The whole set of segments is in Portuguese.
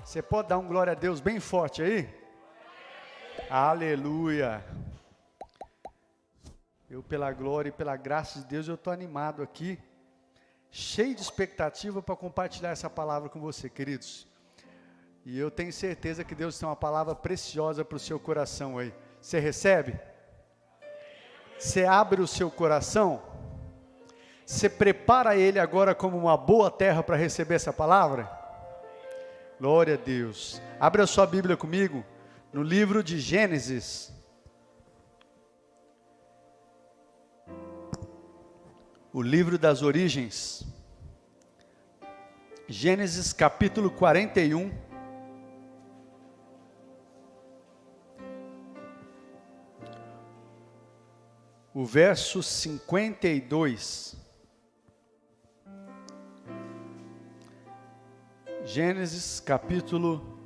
Você pode dar um glória a Deus bem forte aí? Aleluia. Eu, pela glória e pela graça de Deus, eu estou animado aqui, cheio de expectativa para compartilhar essa palavra com você, queridos. E eu tenho certeza que Deus tem uma palavra preciosa para o seu coração aí. Você recebe? Você abre o seu coração? Você prepara ele agora como uma boa terra para receber essa palavra? Glória a Deus. Abre a sua Bíblia comigo, no livro de Gênesis. O livro das origens. Gênesis capítulo 41. O verso 52. Gênesis capítulo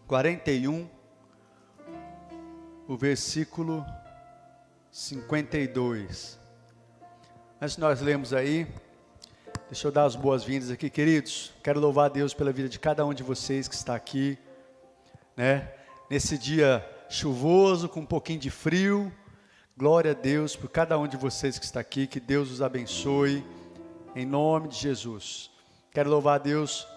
41, o versículo 52. Antes de nós lermos aí, deixa eu dar as boas-vindas aqui, queridos. Quero louvar a Deus pela vida de cada um de vocês que está aqui, né? Nesse dia chuvoso, com um pouquinho de frio. Glória a Deus por cada um de vocês que está aqui, que Deus os abençoe, em nome de Jesus. Quero louvar a Deus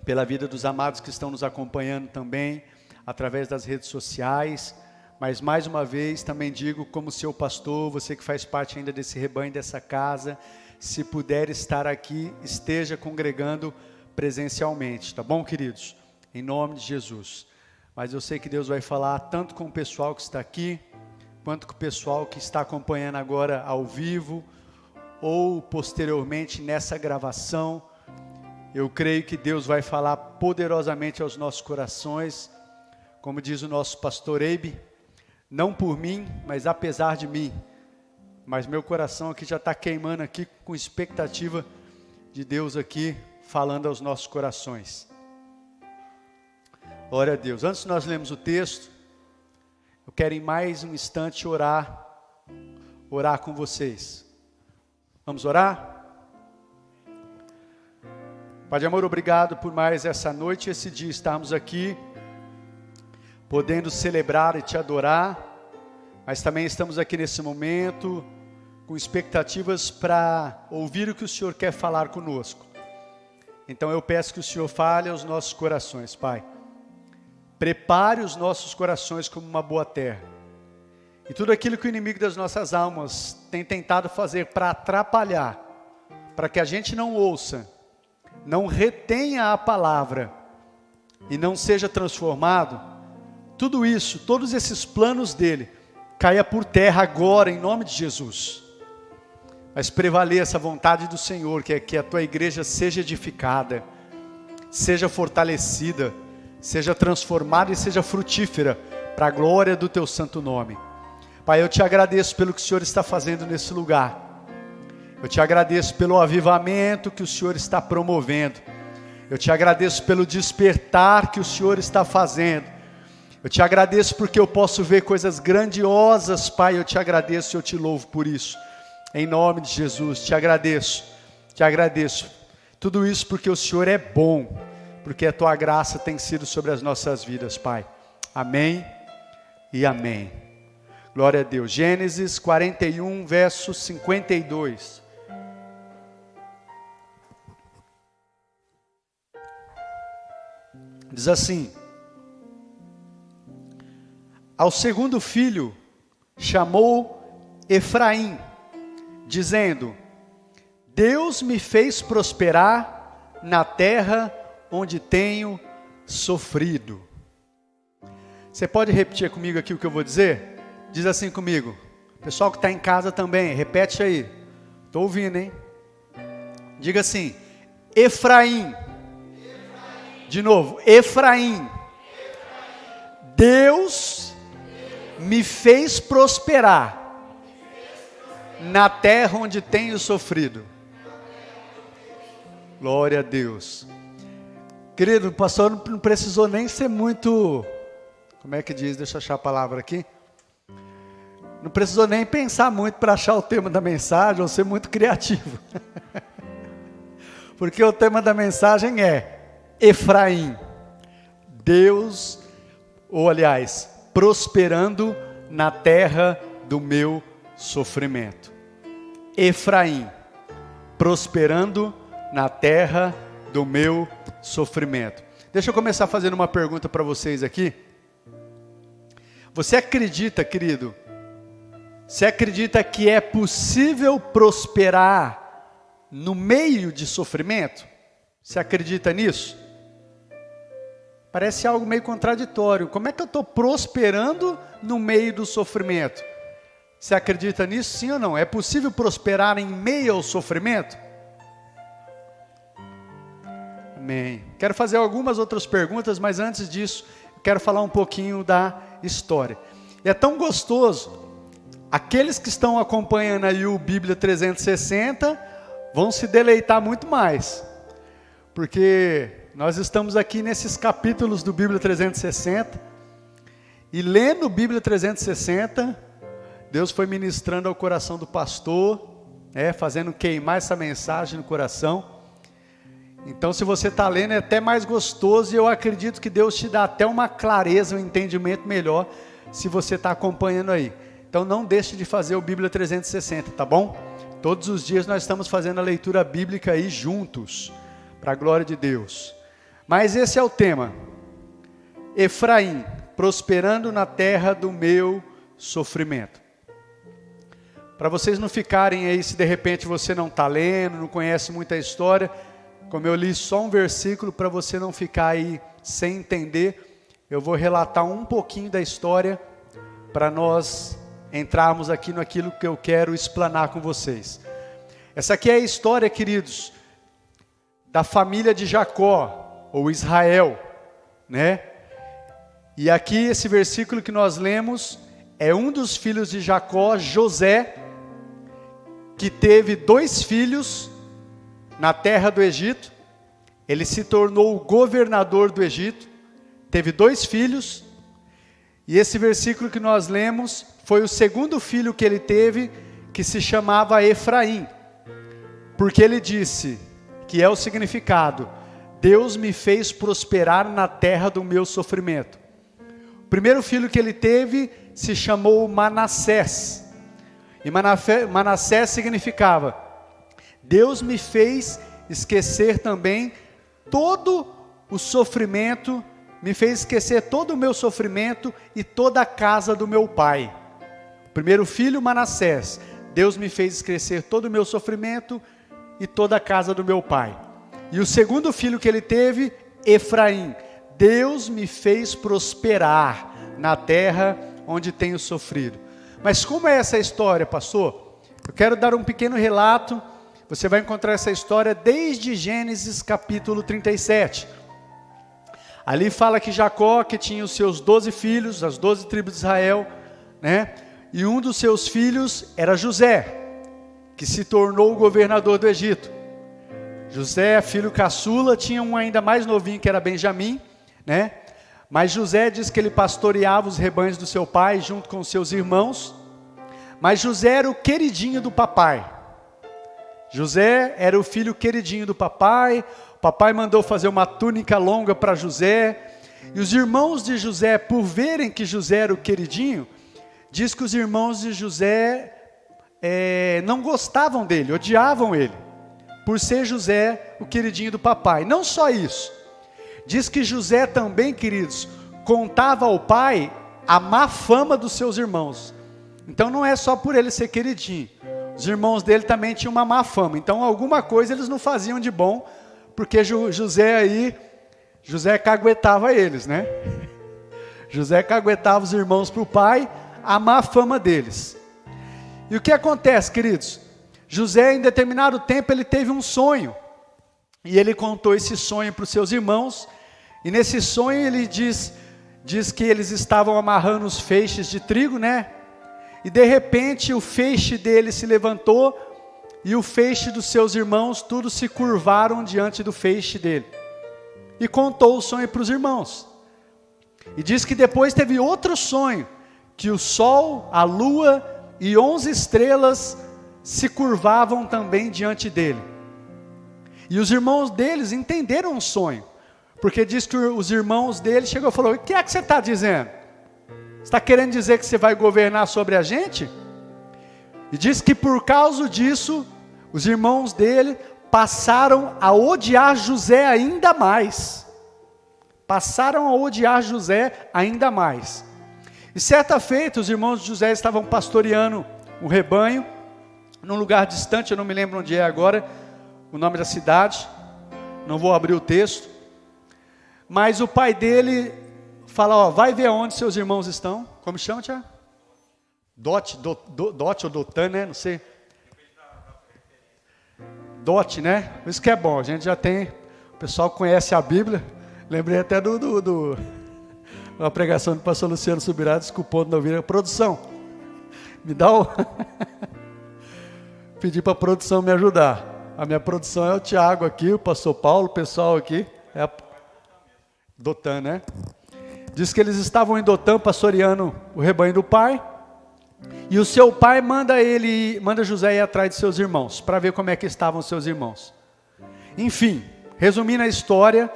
pela vida dos amados que estão nos acompanhando também, através das redes sociais, mas mais uma vez também digo como seu pastor, você que faz parte ainda desse rebanho, dessa casa, se puder estar aqui, esteja congregando presencialmente, tá bom, queridos? Em nome de Jesus. Mas eu sei que Deus vai falar tanto com o pessoal que está aqui, quanto com o pessoal que está acompanhando agora ao vivo, ou posteriormente nessa gravação. Eu creio que Deus vai falar poderosamente aos nossos corações, como diz o nosso pastor Eibe, não por mim, mas apesar de mim. Mas meu coração aqui já está queimando aqui com expectativa de Deus aqui falando aos nossos corações. Glória a Deus. Antes de nós lermos o texto, eu quero em mais um instante orar com vocês. Vamos orar? Pai de amor, obrigado por mais essa noite e esse dia estarmos aqui, podendo celebrar e te adorar, mas também estamos aqui nesse momento, com expectativas para ouvir o que o Senhor quer falar conosco. Então eu peço que o Senhor fale aos nossos corações, Pai. Prepare os nossos corações como uma boa terra. E tudo aquilo que o inimigo das nossas almas tem tentado fazer para atrapalhar, para que a gente não ouça, não retenha a palavra e não seja transformado, tudo isso, todos esses planos dele, caia por terra agora em nome de Jesus. Mas prevaleça a vontade do Senhor, que é que a tua igreja seja edificada, seja fortalecida, seja transformada e seja frutífera para a glória do teu santo nome. Pai, eu te agradeço pelo que o Senhor está fazendo nesse lugar. Eu te agradeço pelo avivamento que o Senhor está promovendo. Eu te agradeço pelo despertar que o Senhor está fazendo. Eu te agradeço porque eu posso ver coisas grandiosas, Pai. Eu te agradeço e eu te louvo por isso. Em nome de Jesus, te agradeço. Te agradeço. Tudo isso porque o Senhor é bom. Porque a tua graça tem sido sobre as nossas vidas, Pai. Amém e amém. Glória a Deus. Gênesis 41, verso 52. Diz assim: ao segundo filho chamou Efraim, dizendo: Deus me fez prosperar na terra onde tenho sofrido. Você pode repetir comigo aqui o que eu vou dizer? Diz assim comigo. Pessoal que está em casa também, repete aí. Estou ouvindo, hein? Diga assim: Efraim. De novo, Efraim. Deus me fez prosperar na terra onde tenho sofrido. Glória a Deus. Querido, o pastor não precisou nem ser muito, como é que diz? Deixa eu achar a palavra aqui. Não precisou nem pensar muito para achar o tema da mensagem ou ser muito criativo. Porque o tema da mensagem é Efraim. Deus, ou aliás, prosperando na terra do meu sofrimento. Efraim, prosperando na terra do meu sofrimento. Deixa eu começar fazendo uma pergunta para vocês aqui. Você acredita, querido? Você acredita que é possível prosperar no meio de sofrimento? Você acredita nisso? Parece algo meio contraditório. Como é que eu estou prosperando no meio do sofrimento? Você acredita nisso, sim ou não? É possível prosperar em meio ao sofrimento? Amém. Quero fazer algumas outras perguntas, mas antes disso, quero falar um pouquinho da história. E é tão gostoso, aqueles que estão acompanhando aí o Bíblia 360, vão se deleitar muito mais, porque nós estamos aqui nesses capítulos do Bíblia 360, e lendo Bíblia 360, Deus foi ministrando ao coração do pastor, fazendo queimar essa mensagem no coração. Então, se você está lendo, é até mais gostoso, e eu acredito que Deus te dá até uma clareza, um entendimento melhor, se você está acompanhando aí. Então, não deixe de fazer o Bíblia 360, tá bom? Todos os dias nós estamos fazendo a leitura bíblica aí juntos, para a glória de Deus. Mas esse é o tema. Efraim, prosperando na terra do meu sofrimento. Para vocês não ficarem aí, se de repente você não está lendo, não conhece muita história, como eu li só um versículo, para você não ficar aí sem entender, eu vou relatar um pouquinho da história, para nós entrarmos aqui naquilo que eu quero explanar com vocês. Essa aqui é a história, queridos, da família de Jacó, ou Israel, né? E aqui esse versículo que nós lemos, é um dos filhos de Jacó, José, que teve 2 filhos, na terra do Egito. Ele se tornou o governador do Egito, teve 2 filhos, e esse versículo que nós lemos, foi o segundo filho que ele teve, que se chamava Efraim, porque ele disse, que é o significado, Deus me fez prosperar na terra do meu sofrimento. O primeiro filho que ele teve, se chamou Manassés, e Manassés significava, Deus me fez esquecer também todo o sofrimento, me fez esquecer todo o meu sofrimento e toda a casa do meu pai. O primeiro filho, Manassés, Deus me fez esquecer todo o meu sofrimento e toda a casa do meu pai. E o segundo filho que ele teve, Efraim, Deus me fez prosperar na terra onde tenho sofrido. Mas como é essa história, pastor? Eu quero dar um pequeno relato. Você vai encontrar essa história desde Gênesis capítulo 37. Ali fala que Jacó, que tinha os seus 12 filhos, as 12 tribos de Israel, né? E um dos seus filhos era José, que se tornou o governador do Egito. José, filho caçula, tinha um ainda mais novinho que era Benjamim, né? Mas José diz que ele pastoreava os rebanhos do seu pai junto com seus irmãos. Mas José era o queridinho do papai. José era o filho queridinho do papai. O papai mandou fazer uma túnica longa para José. E os irmãos de José, por verem que José era o queridinho, diz que os irmãos de José não gostavam dele, odiavam ele, por ser José o queridinho do papai. Não só isso, diz que José também, queridos, contava ao pai a má fama dos seus irmãos. Então não é só por ele ser queridinho, os irmãos dele também tinham uma má fama. Então alguma coisa eles não faziam de bom, porque José caguetava eles, né? José caguetava os irmãos para o pai, a má fama deles. E o que acontece, queridos? José, em determinado tempo, ele teve um sonho, e ele contou esse sonho para os seus irmãos, e nesse sonho ele diz que eles estavam amarrando os feixes de trigo, né? E de repente o feixe dele se levantou, e o feixe dos seus irmãos, todos se curvaram diante do feixe dele. E contou o sonho para os irmãos. E diz que depois teve outro sonho, que o sol, a lua e 11 estrelas se curvavam também diante dele. E os irmãos deles entenderam o sonho, porque diz que os irmãos dele chegou e falou: o que é que você está dizendo? Você está querendo dizer que você vai governar sobre a gente? E diz que por causa disso, os irmãos dele passaram a odiar José ainda mais. Passaram a odiar José ainda mais. E certa feita, os irmãos de José estavam pastoreando um rebanho, num lugar distante, eu não me lembro onde é agora, o nome da cidade, não vou abrir o texto, mas o pai dele fala: ó, vai ver onde seus irmãos estão. Como chama, Tiago? Dote ou Dotan, né? Não sei. Dote, né? Isso que é bom, a gente já tem, o pessoal conhece a Bíblia. Lembrei até uma pregação do pastor Luciano Subirá, desculpou, não ouviram. Produção, me dá o... Pedi para a produção me ajudar. A minha produção é o Tiago aqui, o pastor Paulo, o pessoal aqui. É a Dotan, né? Diz que eles estavam em Dotan pastoreando o rebanho do pai. E o seu pai manda José ir atrás de seus irmãos, para ver como é que estavam seus irmãos. Enfim, resumindo a história,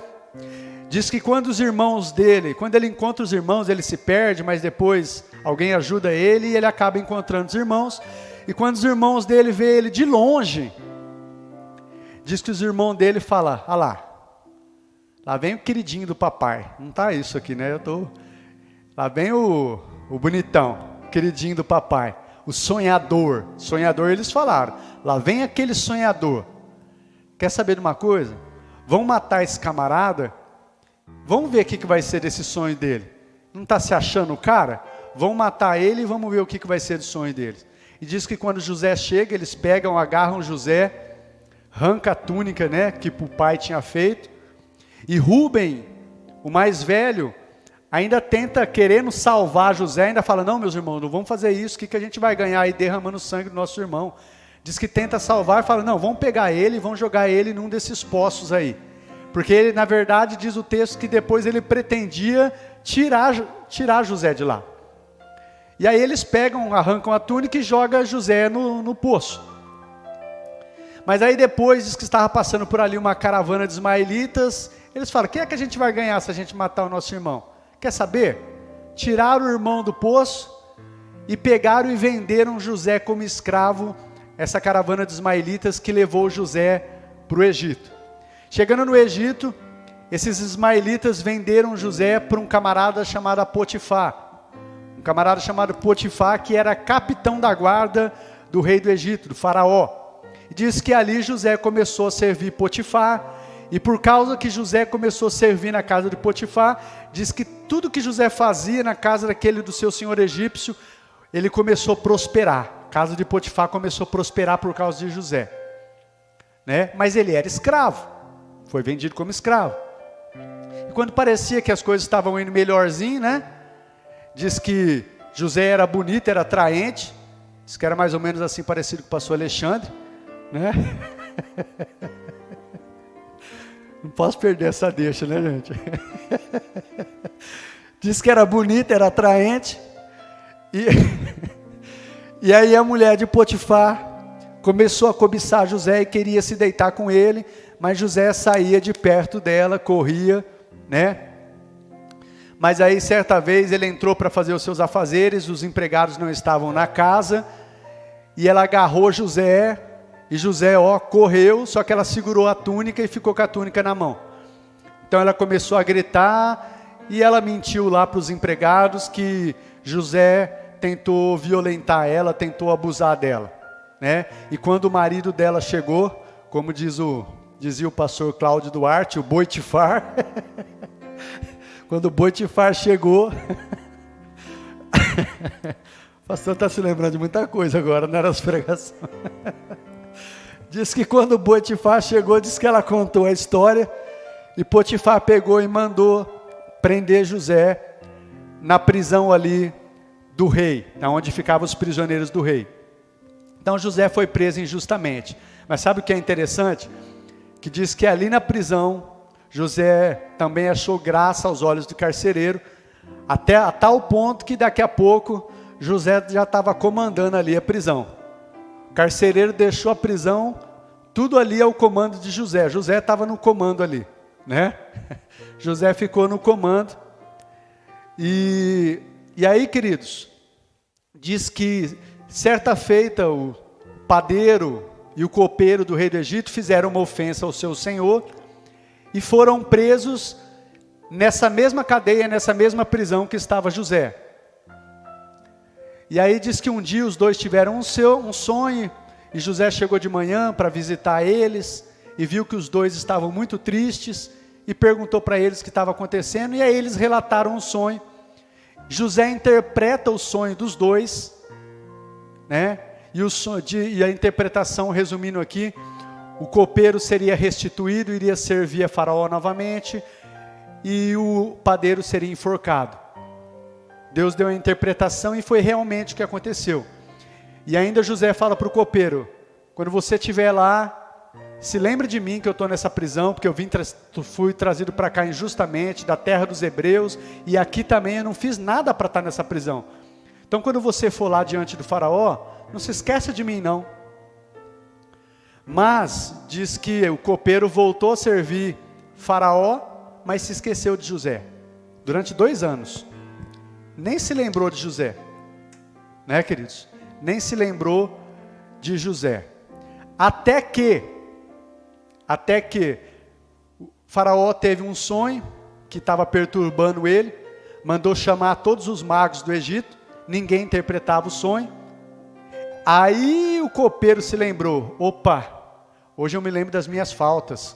diz que quando ele encontra os irmãos, ele se perde, mas depois alguém ajuda ele e ele acaba encontrando os irmãos. E quando os irmãos dele vê ele de longe, diz que os irmãos dele falam: ah lá vem o queridinho do papai. Não está isso aqui, né? Lá vem o bonitão, queridinho do papai, o sonhador. Sonhador, eles falaram: lá vem aquele sonhador. Quer saber de uma coisa? Vão matar esse camarada. Vamos ver o que vai ser desse sonho dele. Não está se achando o cara? Vão matar ele e vamos ver o que vai ser do sonho deles. E diz que quando José chega, eles agarram José, arranca a túnica, né, que o pai tinha feito. E Rúben, o mais velho, ainda tenta, querendo salvar José, ainda fala: não, meus irmãos, não vamos fazer isso, o que a gente vai ganhar aí derramando o sangue do nosso irmão? Diz que tenta salvar e fala: não, vamos pegar ele e vamos jogar ele num desses poços aí. Porque ele, na verdade, diz o texto que depois ele pretendia tirar José de lá. E aí eles arrancam a túnica e jogam José no poço. Mas aí depois diz que estava passando por ali uma caravana de ismaelitas. Eles falam: o que é que a gente vai ganhar se a gente matar o nosso irmão? Quer saber? Tiraram o irmão do poço e pegaram e venderam José como escravo, essa caravana de ismaelitas que levou José para o Egito. Chegando no Egito, esses ismaelitas venderam José para um camarada chamado Potifar. Um camarada chamado Potifar, que era capitão da guarda do rei do Egito, do faraó. E diz que ali José começou a servir Potifar. E por causa que José começou a servir na casa de Potifar, diz que tudo que José fazia na casa do seu senhor egípcio, ele começou a prosperar. A casa de Potifar começou a prosperar por causa de José, né? Mas ele era escravo, foi vendido como escravo. E quando parecia que as coisas estavam indo melhorzinho, né? Diz que José era bonito, era atraente. Diz que era mais ou menos assim, parecido com o pastor Alexandre, né? Não posso perder essa deixa, né, gente? Diz que era bonito, era atraente. E aí a mulher de Potifar começou a cobiçar José e queria se deitar com ele, mas José saía de perto dela, corria, né? Mas aí certa vez ele entrou para fazer os seus afazeres, os empregados não estavam na casa, e ela agarrou José, e José, correu, só que ela segurou a túnica e ficou com a túnica na mão. Então ela começou a gritar, e ela mentiu lá para os empregados que José tentou violentar ela, tentou abusar dela, né? E quando o marido dela chegou, como dizia o pastor Cláudio Duarte, o Boitifar, quando o Boitifar chegou, o pastor está se lembrando de muita coisa agora, não era as pregações. Diz que quando o Potifar chegou, diz que ela contou a história, e Potifar pegou e mandou prender José na prisão ali do rei, onde ficavam os prisioneiros do rei. Então José foi preso injustamente. Mas sabe o que é interessante? Que diz que ali na prisão, José também achou graça aos olhos do carcereiro, até a tal ponto que daqui a pouco José já estava comandando ali a prisão. O carcereiro deixou a prisão, tudo ali ao comando de José. José estava no comando ali, né? José ficou no comando. E aí, queridos, diz que certa feita o padeiro e o copeiro do rei do Egito fizeram uma ofensa ao seu senhor e foram presos nessa mesma cadeia, nessa mesma prisão que estava José. E aí diz que um dia os dois tiveram um sonho, e José chegou de manhã para visitar eles, e viu que os dois estavam muito tristes, e perguntou para eles o que estava acontecendo, e aí eles relataram o sonho. José interpreta o sonho dos dois, né? E a interpretação, resumindo aqui, o copeiro seria restituído, iria servir a Faraó novamente, e o padeiro seria enforcado. Deus deu a interpretação e foi realmente o que aconteceu. E ainda José fala para o copeiro: quando você estiver lá, se lembre de mim que eu estou nessa prisão, porque eu fui trazido para cá injustamente, da terra dos hebreus, e aqui também eu não fiz nada para estar nessa prisão. Então quando você for lá diante do Faraó, não se esqueça de mim não. Mas diz que o copeiro voltou a servir Faraó, mas se esqueceu de José, durante 2 anos. Nem se lembrou de José, né, queridos? Nem se lembrou de José. Até que o Faraó teve um sonho que estava perturbando ele, mandou chamar todos os magos do Egito, ninguém interpretava o sonho. Aí o copeiro se lembrou: opa, hoje eu me lembro das minhas faltas.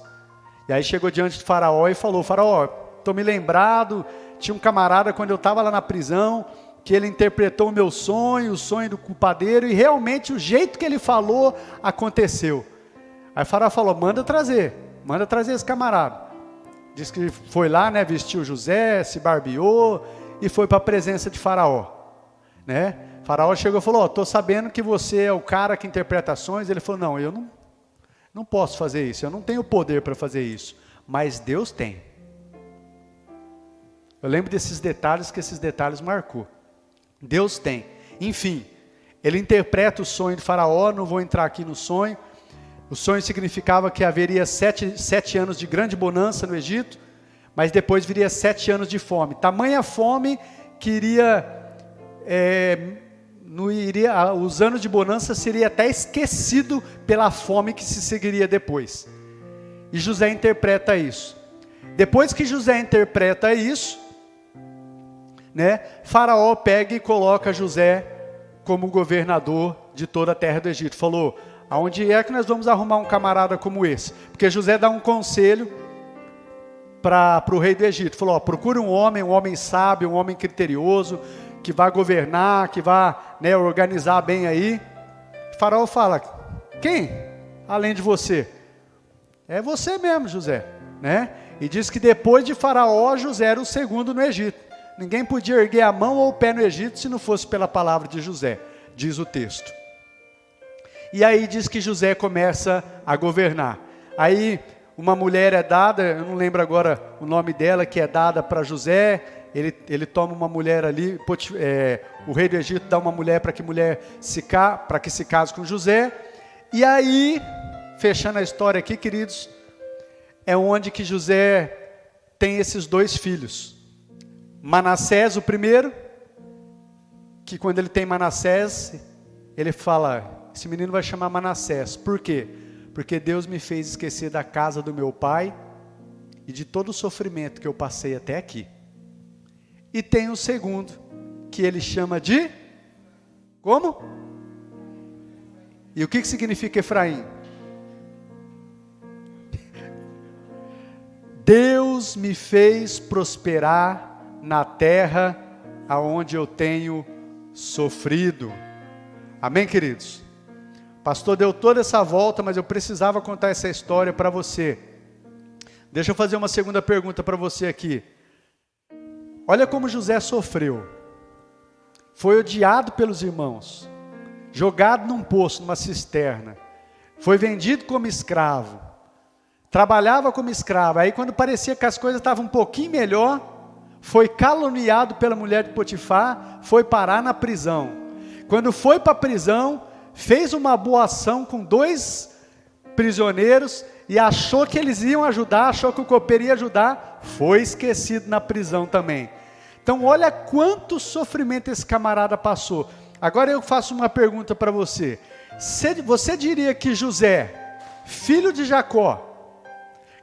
E aí chegou diante de Faraó e falou: Faraó, estou me lembrado, tinha um camarada quando eu estava lá na prisão, que ele interpretou o meu sonho, o sonho do padeiro, e realmente o jeito que ele falou aconteceu. Aí Faraó falou: manda trazer esse camarada. Diz que foi lá, né, vestiu José, se barbeou e foi para a presença de Faraó, né? Faraó chegou e falou: estou sabendo que você é o cara que interpreta sonhos. Ele falou: não, eu não posso fazer isso, eu não tenho poder para fazer isso, mas Deus tem. Eu lembro desses detalhes, que esses detalhes marcou. Deus tem. Enfim, ele interpreta o sonho de Faraó, não vou entrar aqui no sonho. O sonho significava que haveria 7 anos de grande bonança no Egito, mas depois viria 7 anos de fome. Tamanha fome que os anos de bonança seria até esquecido pela fome que se seguiria depois. E José interpreta isso. Depois que José interpreta isso, né, Faraó pega e coloca José como governador de toda a terra do Egito. Falou: aonde é que nós vamos arrumar um camarada como esse? Porque José dá um conselho para o rei do Egito. Falou: procura um homem sábio, um homem criterioso, que vai governar, que vai, né, organizar bem aí. Faraó fala: quem? Além de você? É você mesmo, José, né? E diz que depois de Faraó, José era o segundo no Egito. Ninguém podia erguer a mão ou o pé no Egito se não fosse pela palavra de José, diz o texto. E aí diz que José começa a governar. Aí uma mulher é dada, eu não lembro agora o nome dela, que é dada para José. Ele toma uma mulher ali, o rei do Egito dá uma mulher para que se case com José. E aí, fechando a história aqui, queridos, é onde que José tem esses 2 filhos. Manassés, o primeiro, que quando ele tem Manassés, ele fala: esse menino vai chamar Manassés. Por quê? Porque Deus me fez esquecer da casa do meu pai e de todo o sofrimento que eu passei até aqui. E tem o segundo, que ele chama de... como? E o que significa Efraim? Deus me fez prosperar na terra aonde eu tenho sofrido. Amém, queridos? O pastor deu toda essa volta, mas eu precisava contar essa história para você. Deixa eu fazer uma segunda pergunta para você aqui. Olha como José sofreu. Foi odiado pelos irmãos, jogado num poço, numa cisterna, foi vendido como escravo, trabalhava como escravo. Aí quando parecia que as coisas estavam um pouquinho melhor, foi caluniado pela mulher de Potifar, foi parar na prisão. Quando foi para a prisão, fez uma boa ação com 2 prisioneiros, e achou que eles iam ajudar, achou que o copeiro ia ajudar, foi esquecido na prisão também. Então olha quanto sofrimento esse camarada passou. Agora eu faço uma pergunta para você. Você diria que José, filho de Jacó,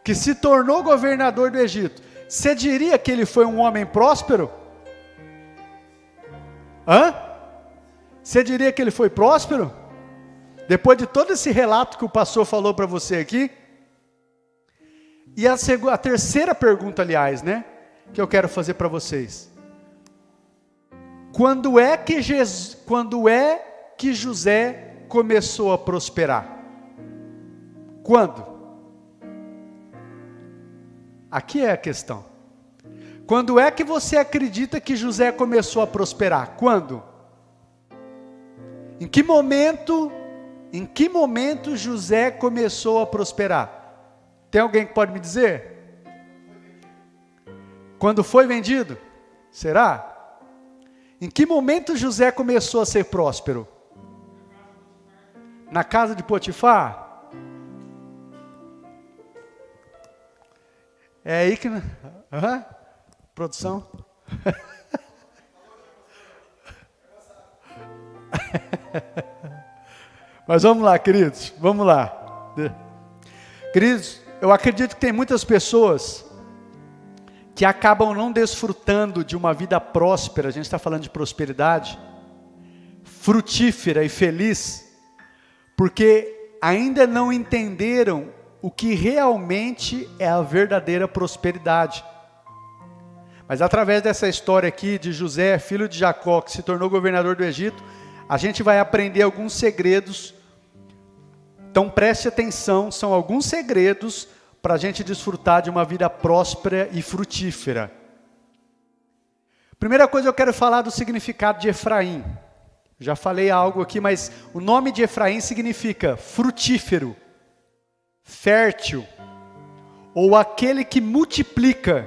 que se tornou governador do Egito, você diria que ele foi um homem próspero? Você diria que ele foi próspero? Depois de todo esse relato que o pastor falou para você aqui? E a terceira pergunta, aliás, né, que eu quero fazer para vocês. Quando é que José começou a prosperar? Quando? Aqui é a questão. Quando é que você acredita que José começou a prosperar? Quando? Em que momento José começou a prosperar? Tem alguém que pode me dizer? Quando foi vendido? Será? Em que momento José começou a ser próspero? Na casa de Potifar? É aí que... Produção? Mas vamos lá, queridos, vamos lá. Queridos, eu acredito que tem muitas pessoas que acabam não desfrutando de uma vida próspera, a gente está falando de prosperidade, frutífera e feliz, porque ainda não entenderam o que realmente é a verdadeira prosperidade. Mas através dessa história aqui de José, filho de Jacó, que se tornou governador do Egito, a gente vai aprender alguns segredos. Então preste atenção, são alguns segredos para a gente desfrutar de uma vida próspera e frutífera. Primeira coisa, eu quero falar do significado de Efraim. Já falei algo aqui, mas o nome de Efraim significa frutífero, fértil, ou aquele que multiplica.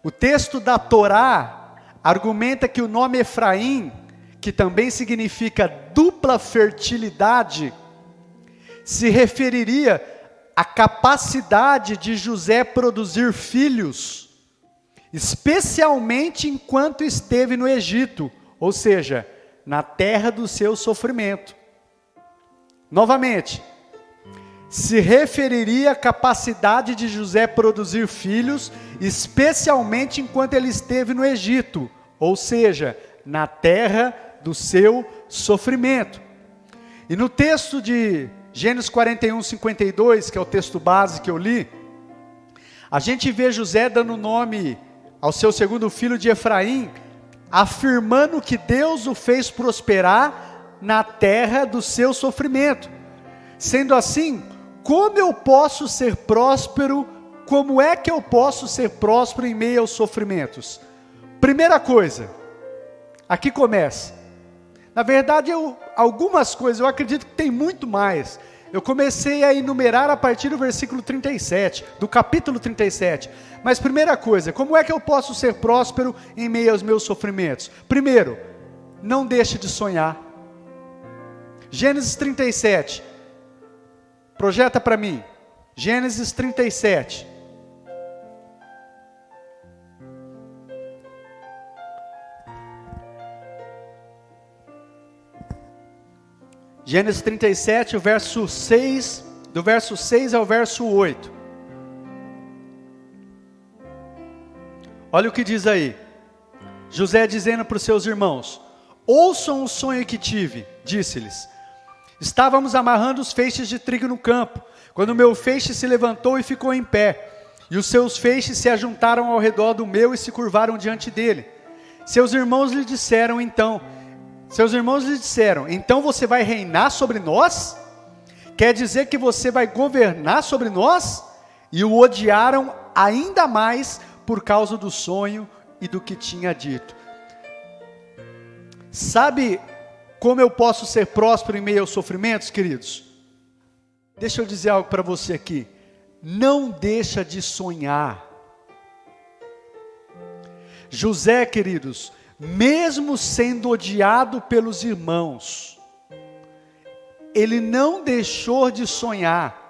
O texto da Torá argumenta que o nome Efraim, que também significa dupla fertilidade, se referiria à capacidade de José produzir filhos, especialmente enquanto esteve no Egito, ou seja, na terra do seu sofrimento. Novamente, se referiria à capacidade de José produzir filhos, especialmente enquanto ele esteve no Egito, ou seja, na terra do seu sofrimento. E no texto de Gênesis 41, 52, que é o texto base que eu li, a gente vê José dando nome ao seu segundo filho de Efraim, afirmando que Deus o fez prosperar na terra do seu sofrimento. Sendo assim, como eu posso ser próspero? Como é que eu posso ser próspero em meio aos sofrimentos? Primeira coisa, aqui começa. Na verdade, algumas coisas, eu acredito que tem muito mais. Eu comecei a enumerar a partir do versículo 37, do capítulo 37. Mas primeira coisa, como é que eu posso ser próspero em meio aos meus sofrimentos? Primeiro, não deixe de sonhar. Gênesis 37. Projeta para mim. Gênesis 37. Gênesis 37, o verso 6, do verso 6 ao verso 8. Olha o que diz aí. José dizendo para os seus irmãos: ouçam o sonho que tive, disse-lhes. Estávamos amarrando os feixes de trigo no campo, quando o meu feixe se levantou e ficou em pé, e os seus feixes se ajuntaram ao redor do meu e se curvaram diante dele. Seus irmãos lhe disseram, então você vai reinar sobre nós? Quer dizer que você vai governar sobre nós? E o odiaram ainda mais por causa do sonho e do que tinha dito. Sabe como eu posso ser próspero em meio aos sofrimentos, queridos? Deixa eu dizer algo para você aqui. Não deixa de sonhar. José, queridos, mesmo sendo odiado pelos irmãos, ele não deixou de sonhar.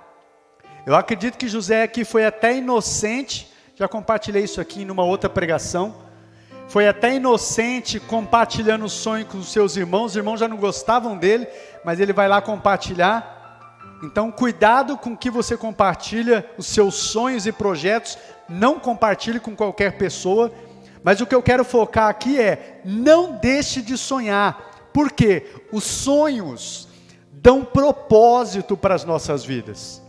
Eu acredito que José aqui foi até inocente, já compartilhei isso aqui em uma outra pregação, foi até inocente compartilhando o sonho com os seus irmãos já não gostavam dele, mas ele vai lá compartilhar. Então cuidado com o que você compartilha, os seus sonhos e projetos, não compartilhe com qualquer pessoa, mas o que eu quero focar aqui é, não deixe de sonhar, porque os sonhos dão propósito para as nossas vidas.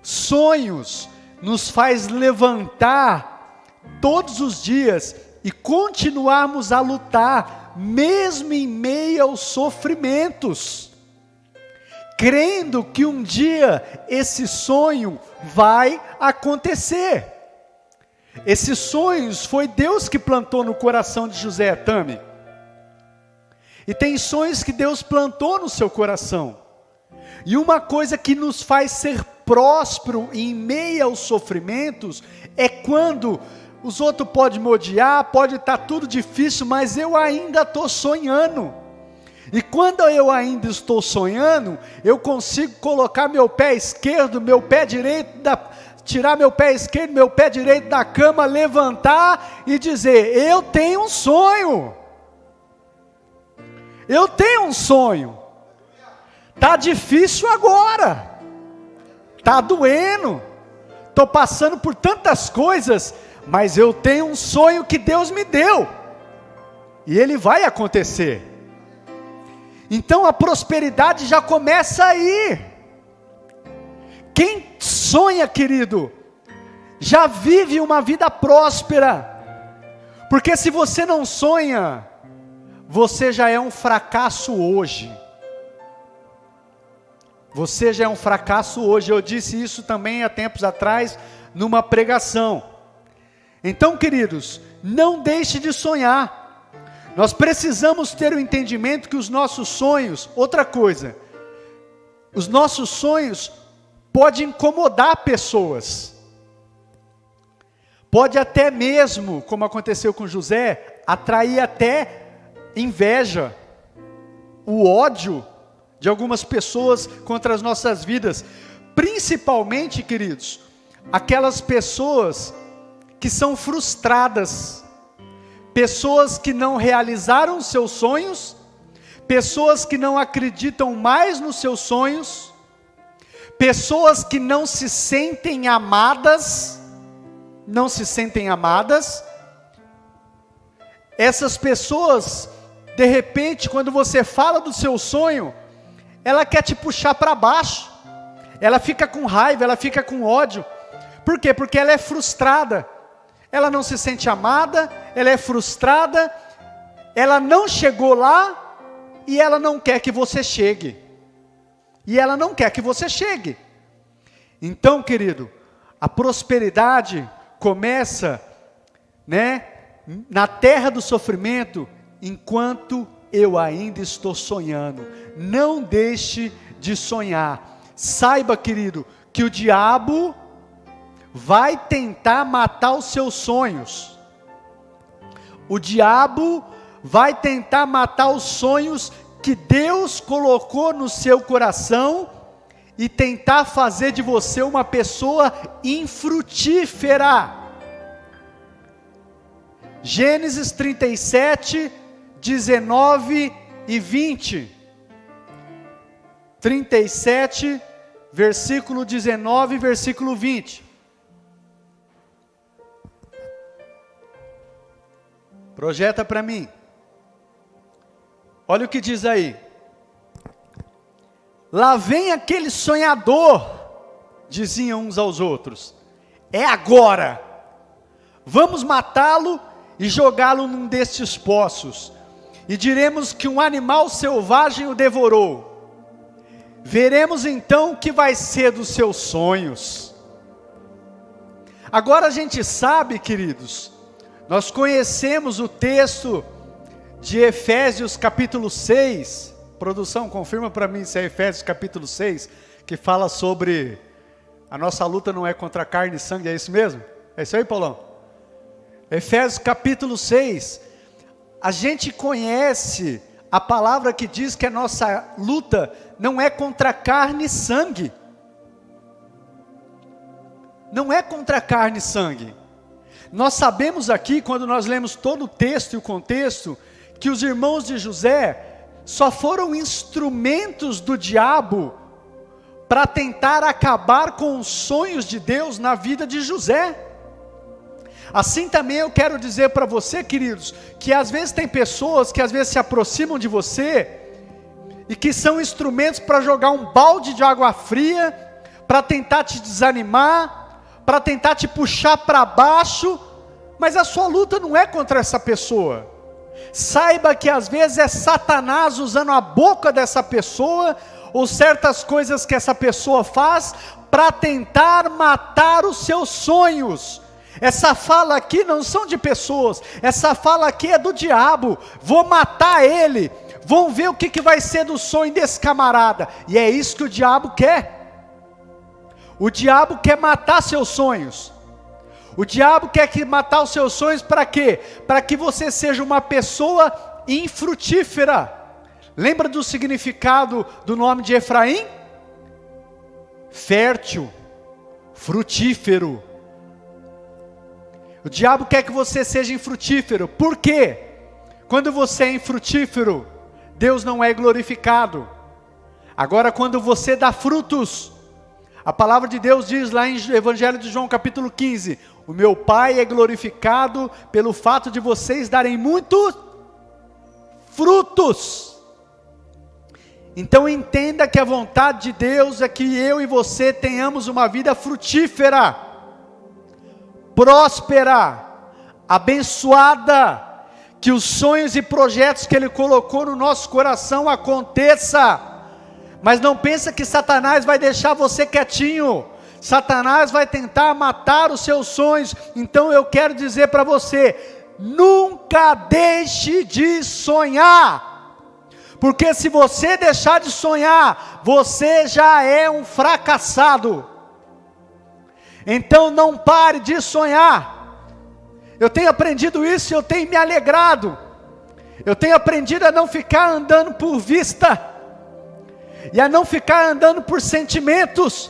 Sonhos nos faz levantar todos os dias e continuarmos a lutar, mesmo em meio aos sofrimentos, crendo que um dia esse sonho vai acontecer. Esses sonhos foi Deus que plantou no coração de José, Tami. E tem sonhos que Deus plantou no seu coração. E uma coisa que nos faz ser próspero em meio aos sofrimentos é quando os outros podem me odiar, pode estar tudo difícil, mas eu ainda estou sonhando. E quando eu ainda estou sonhando, eu consigo colocar meu pé esquerdo, meu pé direito, tirar meu pé esquerdo, meu pé direito da cama, levantar e dizer, eu tenho um sonho. Eu tenho um sonho. Tá difícil agora. Tá doendo. Tô passando por tantas coisas, mas eu tenho um sonho que Deus me deu. E ele vai acontecer. Então a prosperidade já começa aí. Quem sonha, querido, já vive uma vida próspera. Porque se você não sonha, você já é um fracasso hoje. Você já é um fracasso hoje. Eu disse isso também há tempos atrás, numa pregação. Então, queridos, não deixe de sonhar. Nós precisamos ter o entendimento que os nossos sonhos, outra coisa, os nossos sonhos podem incomodar pessoas. Pode até mesmo, como aconteceu com José, atrair até inveja, o ódio de algumas pessoas contra as nossas vidas, principalmente, queridos, aquelas pessoas que são frustradas, pessoas que não realizaram seus sonhos, pessoas que não acreditam mais nos seus sonhos, pessoas que não se sentem amadas, essas pessoas, de repente, quando você fala do seu sonho, ela quer te puxar para baixo, ela fica com raiva, ela fica com ódio. Por quê? Porque ela é frustrada, ela não se sente amada, ela é frustrada, ela não chegou lá, e ela não quer que você chegue, Então, querido, a prosperidade começa, na terra do sofrimento, enquanto eu ainda estou sonhando. Não deixe de sonhar. Saiba, querido, que o diabo vai tentar matar os seus sonhos. O diabo vai tentar matar os sonhos que Deus colocou no seu coração e tentar fazer de você uma pessoa infrutífera. Gênesis 37, 19 e 20. 37, versículo 19 e versículo 20. Projeta para mim. Olha o que diz aí. Lá vem aquele sonhador, diziam uns aos outros. É agora. Vamos matá-lo e jogá-lo num destes poços. E diremos que um animal selvagem o devorou. Veremos então o que vai ser dos seus sonhos. Agora a gente sabe, queridos, nós conhecemos o texto de Efésios capítulo 6, produção, confirma para mim se é Efésios capítulo 6, que fala sobre a nossa luta não é contra carne e sangue, é isso mesmo? É isso aí, Paulão? Efésios capítulo 6, a gente conhece a palavra que diz que a nossa luta não é contra carne e sangue. Não é contra carne e sangue. Nós sabemos aqui, quando nós lemos todo o texto e o contexto, que os irmãos de José só foram instrumentos do diabo para tentar acabar com os sonhos de Deus na vida de José. Assim também eu quero dizer para você, queridos, que às vezes tem pessoas que às vezes se aproximam de você e que são instrumentos para jogar um balde de água fria, para tentar te desanimar, para tentar te puxar para baixo, mas a sua luta não é contra essa pessoa. Saiba que às vezes é Satanás usando a boca dessa pessoa, ou certas coisas que essa pessoa faz, para tentar matar os seus sonhos. Essa fala aqui não são de pessoas, essa fala aqui é do diabo. Vou matar ele, vão ver o que vai ser do sonho desse camarada, e é isso que o diabo quer. O diabo quer matar seus sonhos. O diabo quer matar os seus sonhos para quê? Para que você seja uma pessoa infrutífera. Lembra do significado do nome de Efraim? Fértil, frutífero. O diabo quer que você seja infrutífero. Por quê? Quando você é infrutífero, Deus não é glorificado. Agora, quando você dá frutos, a palavra de Deus diz lá em Evangelho de João capítulo 15, o meu Pai é glorificado pelo fato de vocês darem muitos frutos. Então entenda que a vontade de Deus é que eu e você tenhamos uma vida frutífera, próspera, abençoada, que os sonhos e projetos que Ele colocou no nosso coração aconteça. Mas não pensa que Satanás vai deixar você quietinho. Satanás vai tentar matar os seus sonhos. Então eu quero dizer para você, nunca deixe de sonhar. Porque se você deixar de sonhar, você já é um fracassado. Então não pare de sonhar. Eu tenho aprendido isso e eu tenho me alegrado. Eu tenho aprendido a não ficar andando por vista, e a não ficar andando por sentimentos.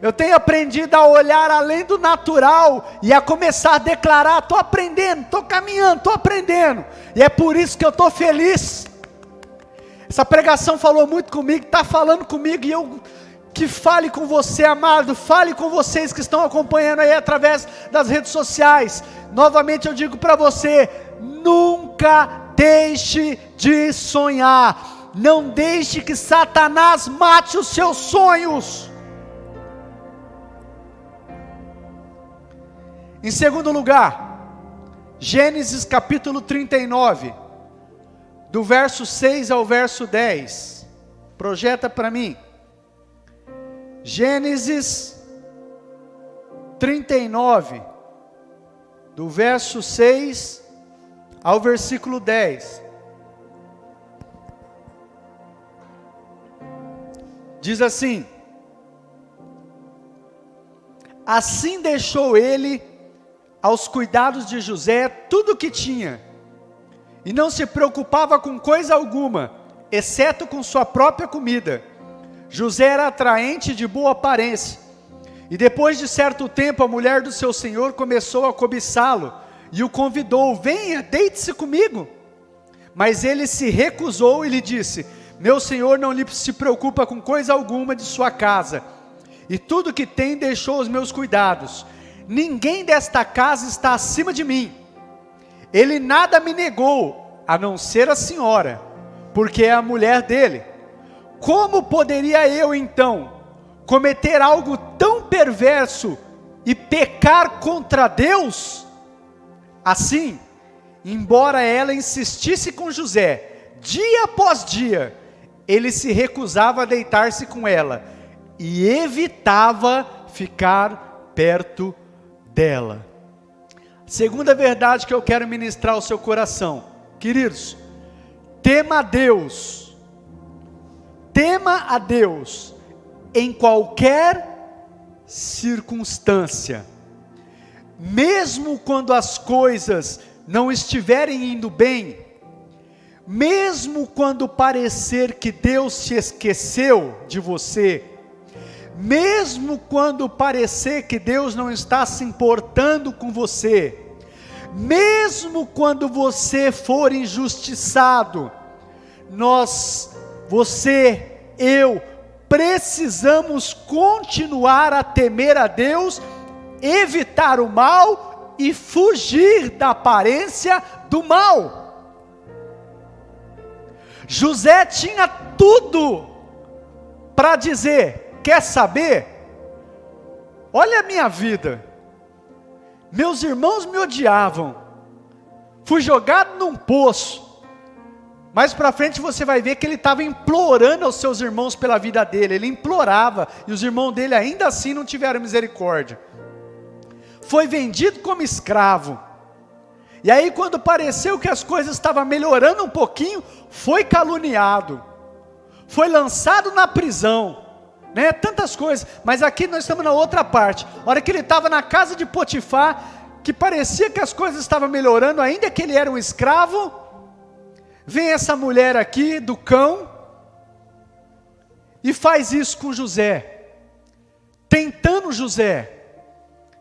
Eu tenho aprendido a olhar além do natural, e a começar a declarar, estou aprendendo, estou caminhando, estou aprendendo, e é por isso que eu estou feliz. Essa pregação falou muito comigo, está falando comigo, e eu que fale com você, amado, fale com vocês que estão acompanhando aí através das redes sociais. Novamente eu digo para você, nunca deixe de sonhar. Não deixe que Satanás mate os seus sonhos. Em segundo lugar, Gênesis capítulo 39, do verso 6 ao verso 10. Projeta para mim. Gênesis 39, do verso 6 ao versículo 10. Diz assim: assim deixou ele aos cuidados de José tudo o que tinha, e não se preocupava com coisa alguma, exceto com sua própria comida. José era atraente e de boa aparência, e depois de certo tempo a mulher do seu senhor começou a cobiçá-lo, e o convidou, venha, deite-se comigo. Mas ele se recusou e lhe disse, meu senhor não se preocupa com coisa alguma de sua casa, e tudo que tem deixou aos meus cuidados. Ninguém desta casa está acima de mim. Ele nada me negou, a não ser a senhora, porque é a mulher dele. Como poderia eu então cometer algo tão perverso e pecar contra Deus? Assim, embora ela insistisse com José, dia após dia, ele se recusava a deitar-se com ela, e evitava ficar perto dela. Segunda verdade que eu quero ministrar ao seu coração, queridos, tema a Deus em qualquer circunstância, mesmo quando as coisas não estiverem indo bem, mesmo quando parecer que Deus se esqueceu de você, mesmo quando parecer que Deus não está se importando com você, mesmo quando você for injustiçado, você, eu, precisamos continuar a temer a Deus, evitar o mal e fugir da aparência do mal. José tinha tudo para dizer: quer saber? Olha a minha vida, meus irmãos me odiavam, fui jogado num poço. Mais para frente você vai ver que ele estava implorando aos seus irmãos pela vida dele, ele implorava, e os irmãos dele ainda assim não tiveram misericórdia. Foi vendido como escravo, e aí quando pareceu que as coisas estavam melhorando um pouquinho, foi caluniado, foi lançado na prisão, né? Tantas coisas, mas aqui nós estamos na outra parte. A hora que ele estava na casa de Potifar, que parecia que as coisas estavam melhorando, ainda que ele era um escravo, vem essa mulher aqui do cão, e faz isso com José, tentando José.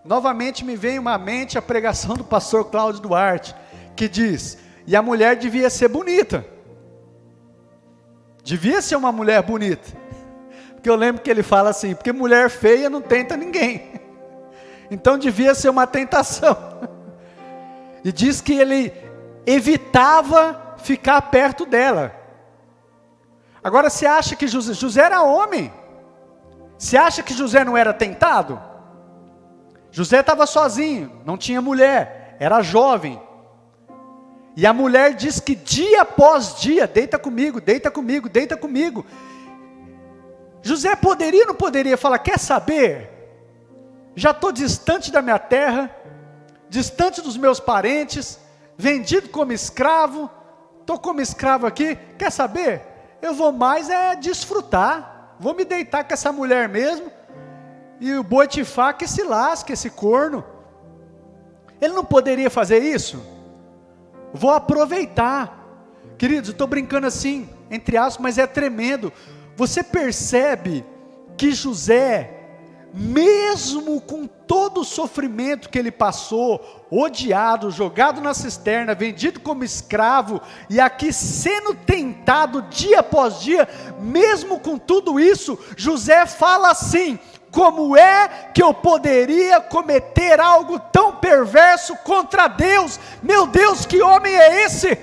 Novamente me vem à mente a pregação do pastor Cláudio Duarte, que diz: e a mulher devia ser bonita, devia ser uma mulher bonita, porque eu lembro que ele fala assim, porque mulher feia não tenta ninguém, então devia ser uma tentação, e diz que ele evitava ficar perto dela. Agora você acha que José era homem? Você acha que José não era tentado? José estava sozinho, não tinha mulher, era jovem, e a mulher diz que dia após dia: deita comigo, deita comigo, deita comigo. José poderia ou não poderia falar: quer saber, já estou distante da minha terra, distante dos meus parentes, vendido como escravo, estou como escravo aqui, quer saber, eu vou mais desfrutar, vou me deitar com essa mulher mesmo, e o Potifar que se lasque, esse corno. Ele não poderia fazer isso? Vou aproveitar. Queridos, eu estou brincando assim, entre aspas, mas é tremendo. Você percebe que José, mesmo com todo o sofrimento que ele passou, odiado, jogado na cisterna, vendido como escravo, e aqui sendo tentado dia após dia, mesmo com tudo isso, José fala assim: como é que eu poderia cometer algo tão perverso contra Deus? Meu Deus, que homem é esse?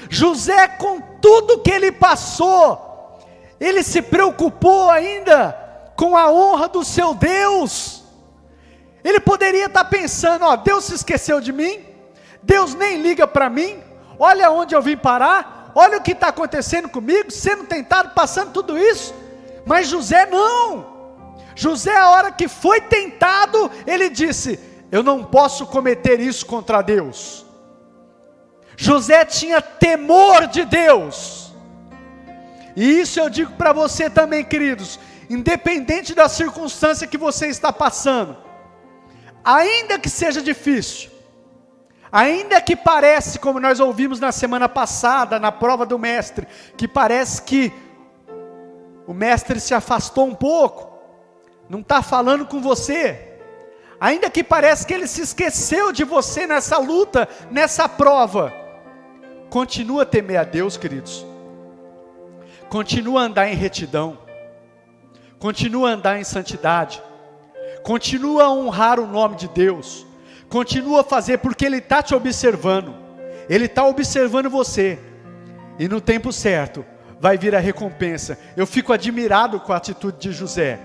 José, com tudo que ele passou, ele se preocupou ainda com a honra do seu Deus. Ele poderia estar pensando: ó, Deus se esqueceu de mim, Deus nem liga para mim, olha onde eu vim parar, olha o que está acontecendo comigo, sendo tentado, passando tudo isso. Mas José não. José, a hora que foi tentado, ele disse: eu não posso cometer isso contra Deus. José tinha temor de Deus. E isso eu digo para você também, queridos, independente da circunstância que você está passando, ainda que seja difícil, ainda que parece, como nós ouvimos na semana passada, na prova do mestre, que parece que o mestre se afastou um pouco, não está falando com você, ainda que parece que ele se esqueceu de você nessa luta, nessa prova, continua a temer a Deus, queridos, continua a andar em retidão, continua a andar em santidade, continua a honrar o nome de Deus, continua a fazer, porque Ele está te observando, Ele está observando você, e no tempo certo, vai vir a recompensa. Eu fico admirado com a atitude de José.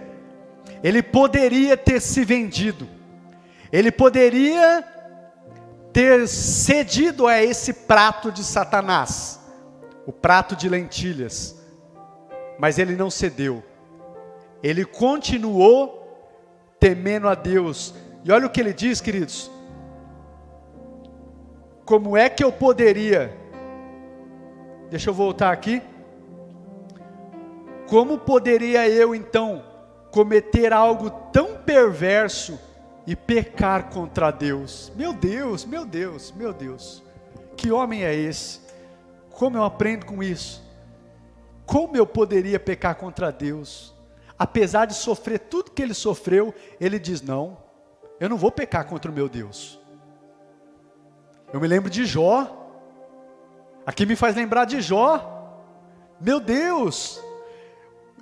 Ele poderia ter se vendido, ele poderia ter cedido a esse prato de Satanás, o prato de lentilhas, mas ele não cedeu, ele continuou temendo a Deus. E olha o que ele diz, queridos: como é que eu poderia, deixa eu voltar aqui, como poderia eu então cometer algo tão perverso e pecar contra Deus? Meu Deus, meu Deus, meu Deus, que homem é esse? Como eu aprendo com isso? Como eu poderia pecar contra Deus? Apesar de sofrer tudo que ele sofreu, ele diz, não, eu não vou pecar contra o meu Deus. Eu me lembro de Jó, aqui me faz lembrar de Jó, meu Deus,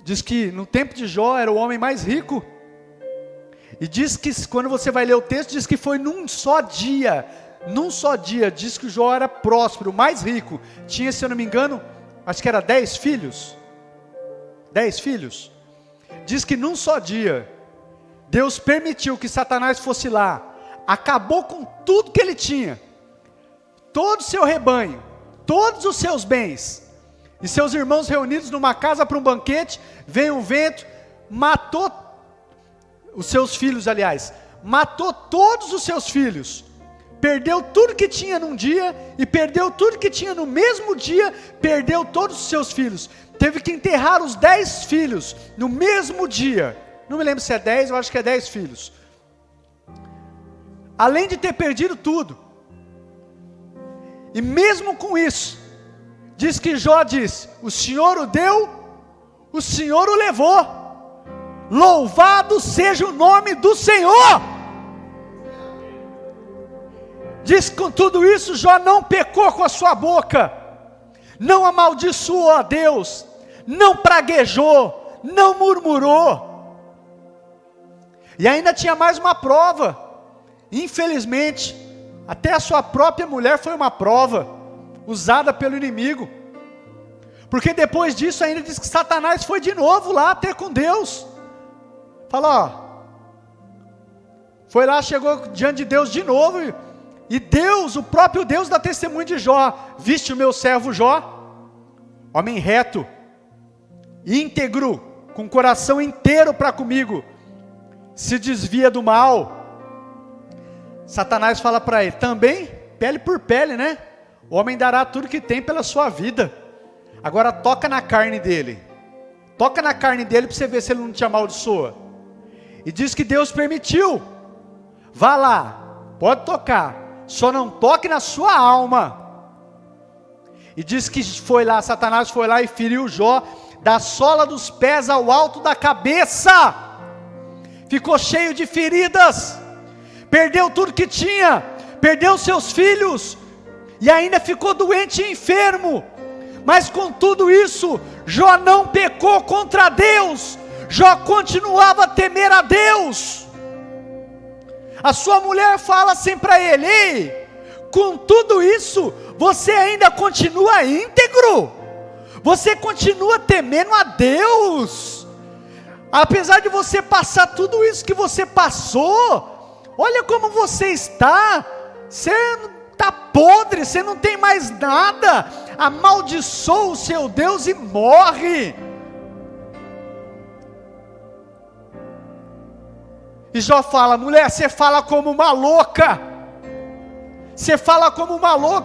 diz que no tempo de Jó era o homem mais rico, e diz que quando você vai ler o texto, diz que foi num só dia, diz que o Jó era próspero, o mais rico, tinha, se eu não me engano, acho que era 10 filhos, diz que num só dia, Deus permitiu que Satanás fosse lá, acabou com tudo que ele tinha, todo o seu rebanho, todos os seus bens, e seus irmãos reunidos numa casa para um banquete, veio um vento, matou os seus filhos, matou todos os seus filhos, perdeu tudo que tinha num dia, e perdeu tudo que tinha no mesmo dia, perdeu todos os seus filhos, teve que enterrar os 10 filhos, no mesmo dia, não me lembro se é 10, eu acho que é 10 filhos, além de ter perdido tudo, e mesmo com isso, diz que Jó disse, o Senhor o deu, o Senhor o levou, louvado seja o nome do Senhor. Diz que com tudo isso, Jó não pecou com a sua boca, não amaldiçoou a Deus, não praguejou, não murmurou, e ainda tinha mais uma prova, infelizmente, até a sua própria mulher foi uma prova, usada pelo inimigo, porque depois disso ainda diz que Satanás foi de novo lá ter com Deus, fala, foi lá, chegou diante de Deus de novo, e Deus, o próprio Deus dá testemunho de Jó, viste o meu servo Jó, homem reto, íntegro, com o coração inteiro para comigo, se desvia do mal. Satanás fala para ele, também, pele por pele, né? O homem dará tudo que tem pela sua vida, agora toca na carne dele, para você ver se ele não te amaldiçoa, e diz que Deus permitiu, vá lá, pode tocar, só não toque na sua alma, e diz que foi lá, Satanás foi lá e feriu Jó, da sola dos pés ao alto da cabeça, ficou cheio de feridas, perdeu tudo que tinha, perdeu seus filhos, e ainda ficou doente e enfermo, mas com tudo isso, Jó não pecou contra Deus, Jó continuava a temer a Deus. A sua mulher fala assim para ele, ei, com tudo isso, você ainda continua íntegro, você continua temendo a Deus, apesar de você passar tudo isso que você passou, olha como você está podre, você não tem mais nada, amaldiçoa o seu Deus e morre. E Jó fala, mulher, você fala como uma louca,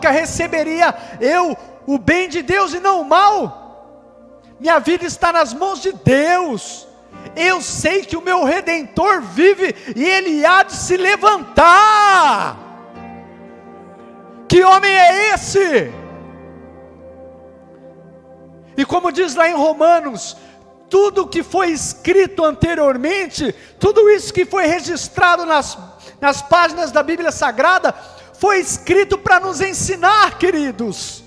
receberia eu o bem de Deus e não o mal? Minha vida está nas mãos de Deus, eu sei que o meu Redentor vive, e Ele há de se levantar. Que homem é esse? E como diz lá em Romanos, tudo que foi escrito anteriormente, tudo isso que foi registrado nas páginas da Bíblia Sagrada, foi escrito para nos ensinar, queridos,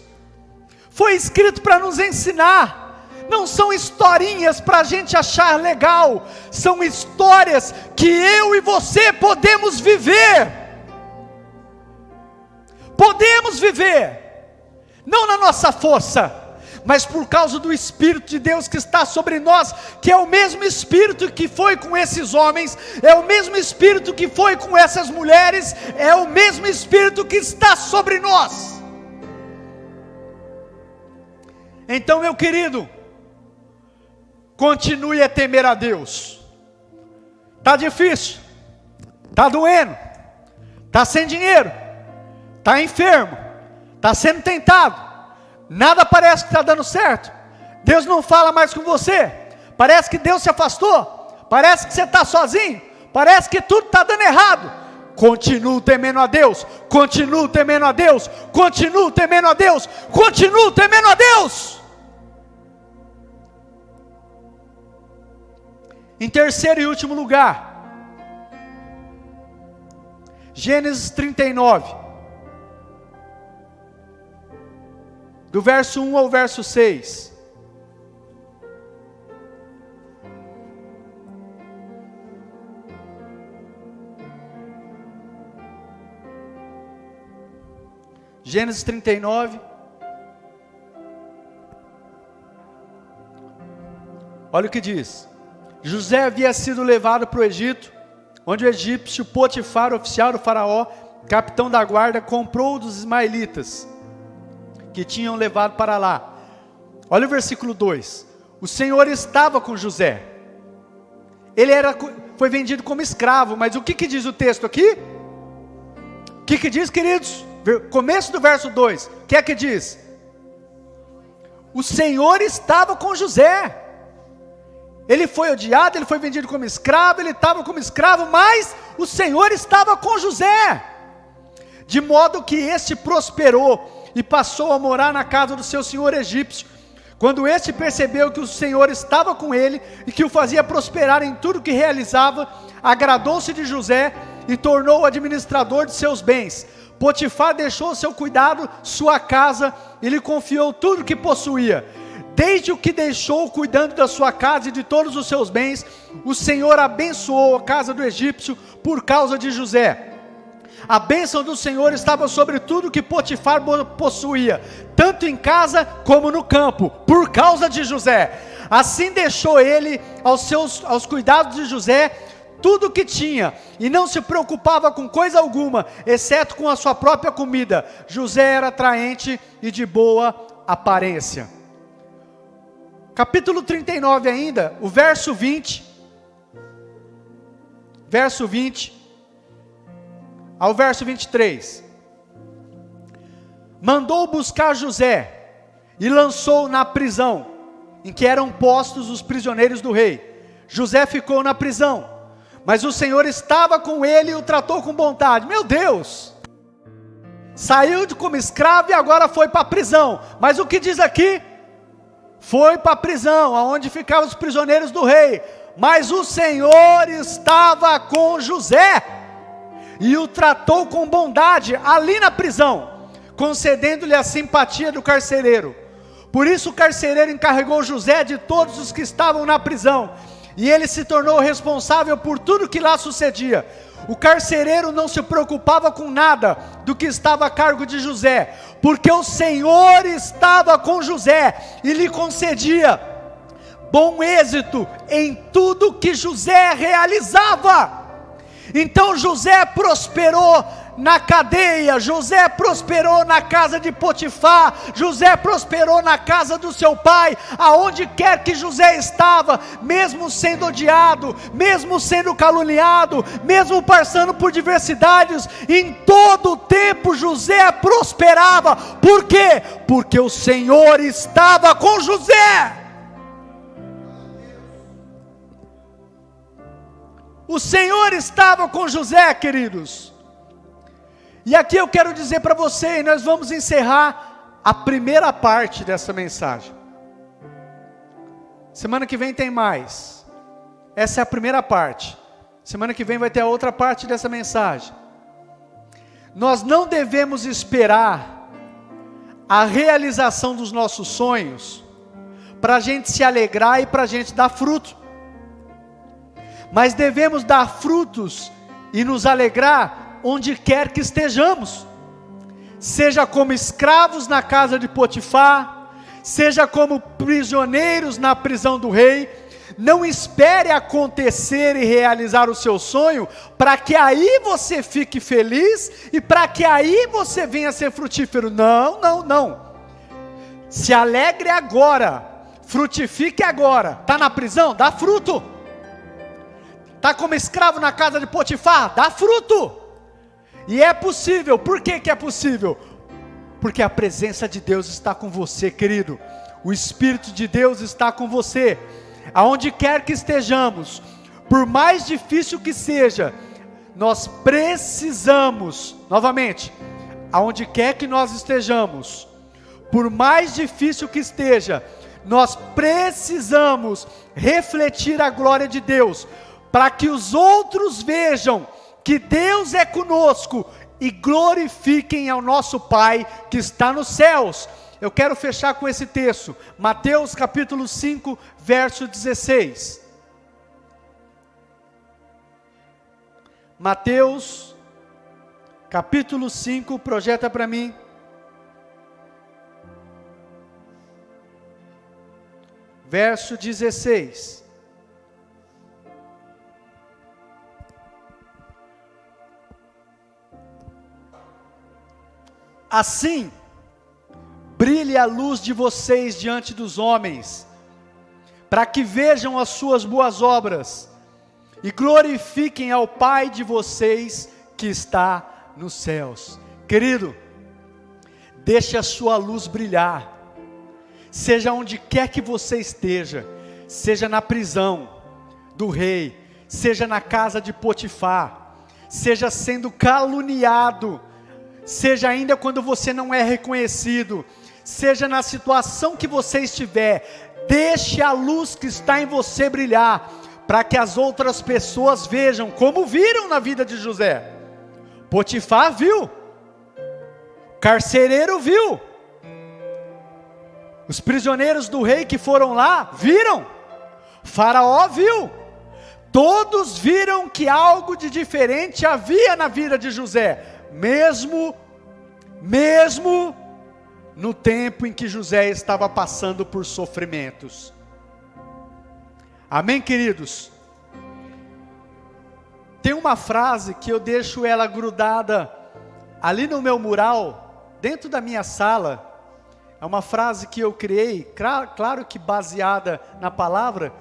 foi escrito para nos ensinar, não são historinhas para a gente achar legal, são histórias que eu e você podemos viver, não na nossa força, mas por causa do Espírito de Deus que está sobre nós, que é o mesmo Espírito que foi com esses homens, é o mesmo Espírito que foi com essas mulheres, é o mesmo Espírito que está sobre nós. Então, meu querido, continue a temer a Deus. Está difícil, está doendo, está sem dinheiro, está enfermo, está sendo tentado, nada parece que está dando certo, Deus não fala mais com você, parece que Deus se afastou, parece que você está sozinho, parece que tudo está dando errado. Continuo temendo a Deus, continuo temendo a Deus, continuo temendo a Deus, continuo temendo a Deus. Em terceiro e último lugar, Gênesis 39, do verso 1 ao verso 6. Gênesis 39. Olha o que diz. José havia sido levado para o Egito, onde o egípcio Potifar, oficial do faraó, capitão da guarda, comprou dos ismaelitas, que tinham levado para lá. Olha o versículo 2. O Senhor estava com José. Ele foi vendido como escravo, mas o que diz o texto aqui? O que diz, queridos? Começo do verso 2, o que é que diz? O Senhor estava com José. Ele foi odiado, ele foi vendido como escravo, ele estava como escravo, mas o Senhor estava com José, de modo que este prosperou e passou a morar na casa do seu senhor egípcio. Quando este percebeu que o Senhor estava com ele e que o fazia prosperar em tudo que realizava, agradou-se de José e tornou-o administrador de seus bens. Potifar deixou ao seu cuidado sua casa e lhe confiou tudo que possuía. Desde o que deixou cuidando da sua casa e de todos os seus bens, o Senhor abençoou a casa do egípcio por causa de José. A bênção do Senhor estava sobre tudo que Potifar possuía, tanto em casa como no campo, por causa de José. Assim deixou ele aos cuidados de José tudo o que tinha, e não se preocupava com coisa alguma, exceto com a sua própria comida. José era atraente e de boa aparência. Capítulo 39 ainda, o verso 20. Verso 20 ao verso 23. Mandou buscar José e lançou na prisão, em que eram postos os prisioneiros do rei. José ficou na prisão, mas o Senhor estava com ele e o tratou com bondade. Meu Deus! Saiu como escravo e agora foi para a prisão. Mas o que diz aqui? Foi para a prisão, aonde ficavam os prisioneiros do rei. Mas o Senhor estava com José e o tratou com bondade ali na prisão, concedendo-lhe a simpatia do carcereiro. Por isso o carcereiro encarregou José de todos os que estavam na prisão, e ele se tornou responsável por tudo que lá sucedia. O carcereiro não se preocupava com nada do que estava a cargo de José, porque o Senhor estava com José e lhe concedia bom êxito em tudo que José realizava. Então José prosperou na cadeia, José prosperou na casa de Potifar, José prosperou na casa do seu pai, aonde quer que José estava, mesmo sendo odiado, mesmo sendo caluniado, mesmo passando por diversidades, em todo o tempo José prosperava. Por quê? Porque o Senhor estava com José. O Senhor estava com José, queridos. E aqui eu quero dizer para você, e nós vamos encerrar a primeira parte dessa mensagem. Semana que vem tem mais. Essa é a primeira parte. Semana que vem vai ter a outra parte dessa mensagem. Nós não devemos esperar a realização dos nossos sonhos para a gente se alegrar e para a gente dar fruto. Mas devemos dar frutos e nos alegrar onde quer que estejamos, seja como escravos na casa de Potifar, seja como prisioneiros na prisão do rei. Não espere acontecer e realizar o seu sonho, para que aí você fique feliz, e para que aí você venha a ser frutífero. Não, não, não. Se alegre agora, frutifique agora. Está na prisão? Dá fruto. Está como escravo na casa de Potifar? Dá fruto. E é possível. Por que que é possível? Porque a presença de Deus está com você, querido. O Espírito de Deus está com você. Aonde quer que estejamos, por mais difícil que seja, nós precisamos, novamente, aonde quer que nós estejamos, por mais difícil que esteja, nós precisamos refletir a glória de Deus, para que os outros vejam que Deus é conosco e glorifiquem ao nosso Pai que está nos céus. Eu quero fechar com esse texto, Mateus capítulo 5, verso 16. Mateus capítulo 5, projeta para mim. Verso 16. Assim, brilhe a luz de vocês diante dos homens, para que vejam as suas boas obras, e glorifiquem ao Pai de vocês que está nos céus. Querido, deixe a sua luz brilhar, seja onde quer que você esteja, seja na prisão do rei, seja na casa de Potifar, seja sendo caluniado, seja ainda quando você não é reconhecido, seja na situação que você estiver, deixe a luz que está em você brilhar, para que as outras pessoas vejam, como viram na vida de José. Potifar viu, carcereiro viu, os prisioneiros do rei que foram lá, viram, Faraó viu, todos viram que algo de diferente havia na vida de José, mesmo no tempo em que José estava passando por sofrimentos. Amém, queridos? Tem uma frase que eu deixo ela grudada ali no meu mural, dentro da minha sala. É uma frase que eu criei, claro que baseada na palavra,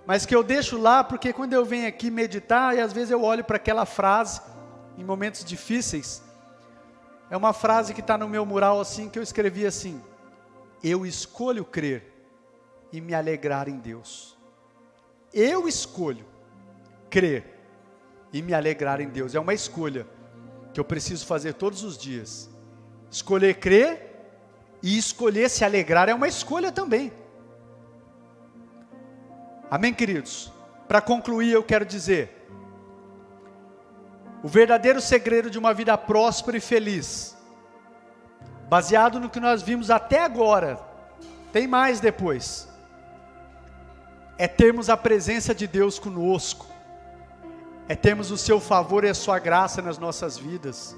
mas que eu deixo lá porque quando eu venho aqui meditar, e às vezes eu olho para aquela frase, em momentos difíceis, é uma frase que está no meu mural assim, que eu escrevi assim: eu escolho crer e me alegrar em Deus. Eu escolho crer e me alegrar em Deus. É uma escolha que eu preciso fazer todos os dias. Escolher crer e escolher se alegrar é uma escolha também. Amém, queridos? Para concluir, eu quero dizer: o verdadeiro segredo de uma vida próspera e feliz, baseado no que nós vimos até agora, tem mais depois, é termos a presença de Deus conosco, é termos o seu favor e a sua graça nas nossas vidas,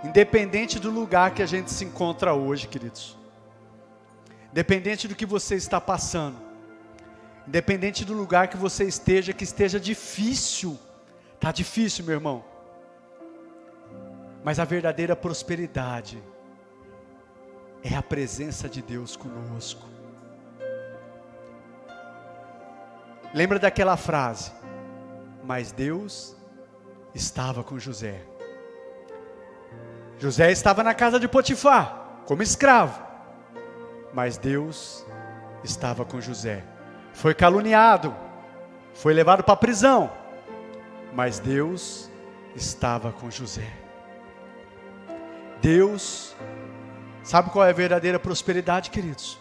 independente do lugar que a gente se encontra hoje, queridos, independente do que você está passando, independente do lugar que você esteja, que esteja difícil. Está difícil, meu irmão, mas a verdadeira prosperidade é a presença de Deus conosco. Lembra daquela frase: mas Deus estava com José. José estava na casa de Potifar, como escravo, mas Deus estava com José. Foi caluniado, foi levado para a prisão, mas Deus estava com José. Deus, sabe qual é a verdadeira prosperidade, queridos?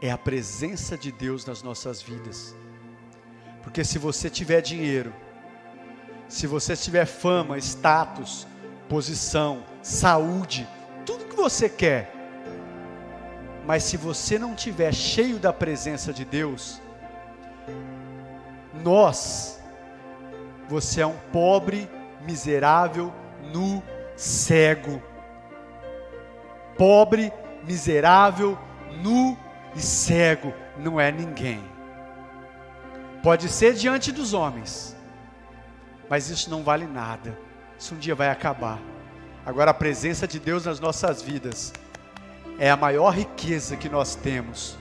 É a presença de Deus nas nossas vidas. Porque se você tiver dinheiro, se você tiver fama, status, posição, saúde, tudo que você quer, mas se você não tiver cheio da presença de Deus, você é um pobre, miserável, nu, cego. Pobre, miserável, nu e cego, não é ninguém. Pode ser diante dos homens, mas isso não vale nada. Isso um dia vai acabar. Agora a presença de Deus nas nossas vidas é a maior riqueza que nós temos.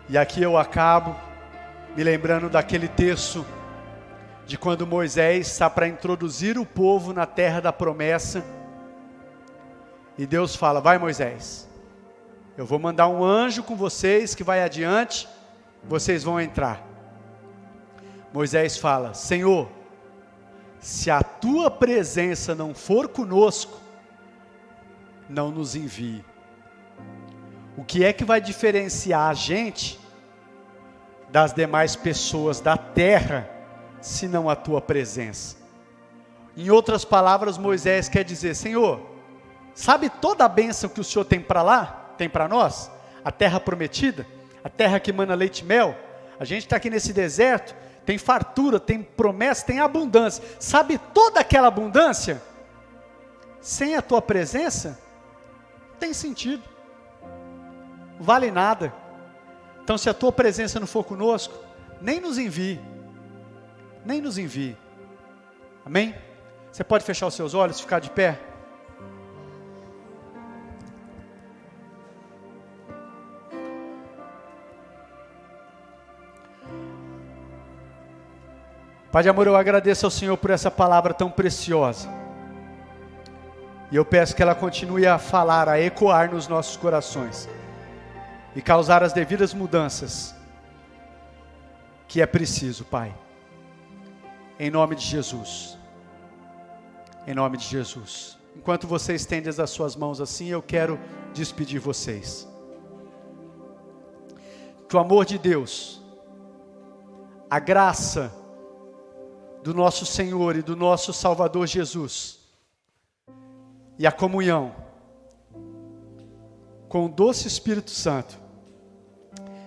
E aqui eu acabo me lembrando daquele texto de quando Moisés está para introduzir o povo na terra da promessa, e Deus fala: vai, Moisés, eu vou mandar um anjo com vocês que vai adiante, vocês vão entrar. Moisés fala: Senhor, se a tua presença não for conosco, não nos envie. O que é que vai diferenciar a gente das demais pessoas da terra, se não a tua presença? Em outras palavras, Moisés quer dizer: Senhor, sabe toda a bênção que o Senhor tem para lá, tem para nós? A terra prometida, a terra que emana leite e mel. A gente está aqui nesse deserto, tem fartura, tem promessa, tem abundância. Sabe toda aquela abundância? Sem a tua presença, não tem sentido, não vale nada. Então, se a tua presença não for conosco, nem nos envie, nem nos envie. Amém? Você pode fechar os seus olhos, ficar de pé? Pai de amor, eu agradeço ao Senhor por essa palavra tão preciosa. E eu peço que ela continue a falar, a ecoar nos nossos corações. E causar as devidas mudanças que é preciso, Pai. Em nome de Jesus. Em nome de Jesus. Enquanto você estende as suas mãos assim, eu quero despedir vocês. Que o amor de Deus, a graça do nosso Senhor e do nosso Salvador Jesus, e a comunhão com o doce Espírito Santo,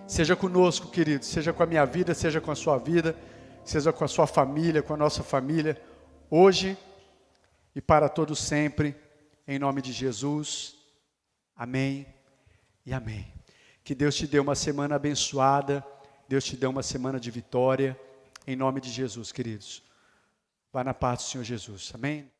seja conosco, queridos, seja com a minha vida, seja com a sua vida, seja com a sua família, com a nossa família, hoje e para todos sempre, em nome de Jesus. Amém e amém. Que Deus te dê uma semana abençoada, Deus te dê uma semana de vitória, em nome de Jesus, queridos. Vá na paz do Senhor Jesus. Amém?